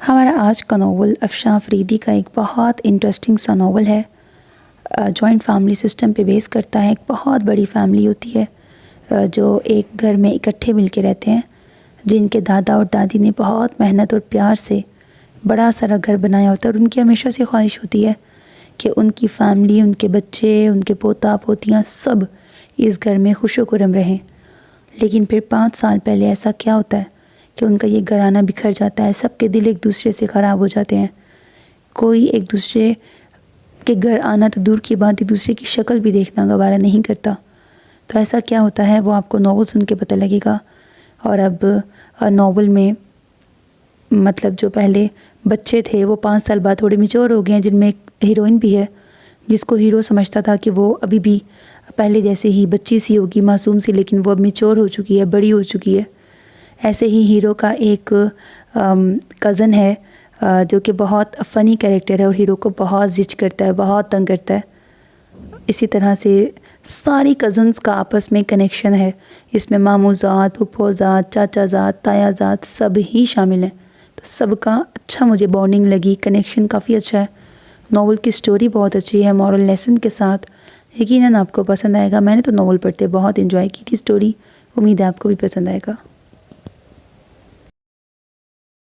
हमारा आज का नावल अफशान अफरीदी का एक बहुत इंटरेस्टिंग सा नावल है। जॉइंट फैमिली सिस्टम पे बेस करता है। एक बहुत बड़ी फैमिली होती है जो एक घर में इकट्ठे मिलके रहते हैं, जिनके दादा और दादी ने बहुत मेहनत और प्यार से बड़ा सारा घर बनाया होता है। और उनकी हमेशा से ख्वाहिश होती है कि उनकी फैमिली, उनके बच्चे, उनके पोता पोतियाँ सब इस घर में खुशो खुर्रम रहें। लेकिन फिर 5 साल पहले ऐसा क्या होता है कि उनका ये घराना बिखर जाता है। सबके दिल एक दूसरे से ख़राब हो जाते हैं। कोई एक दूसरे के घर आना तो दूर की बात, एक दूसरे की शक्ल भी देखना गवारा नहीं करता। तो ऐसा क्या होता है वो आपको नावल सुन के पता लगेगा। और अब नावल में मतलब जो पहले बच्चे थे वो 5 साल बाद थोड़े मैच्योर हो गए हैं, जिनमें एक हीरोइन भी है जिसको हीरो समझता था कि वो अभी भी पहले जैसे ही बच्ची सी होगी, मासूम सी, लेकिन वो अब मैच्योर हो चुकी है, बड़ी हो चुकी है। ऐसे ही हीरो का एक कज़न है जो कि बहुत फ़नी कैरेक्टर है और हीरो को बहुत जिच करता है, बहुत तंग करता है। इसी तरह से सारी कज़न्स का आपस में कनेक्शन है। इसमें मामूज़ात, फूफोज़ात, चाचाज़ात, तायाज़ात सब ही शामिल हैं। तो सबका अच्छा मुझे बॉन्डिंग लगी, कनेक्शन काफ़ी अच्छा है। नावल की स्टोरी बहुत अच्छी है, मॉरल लेसन के साथ। यकीनन आपको पसंद आएगा। मैंने तो नावल पढ़ते बहुत एंजॉय की थी स्टोरी। उम्मीद है आपको भी पसंद आएगा।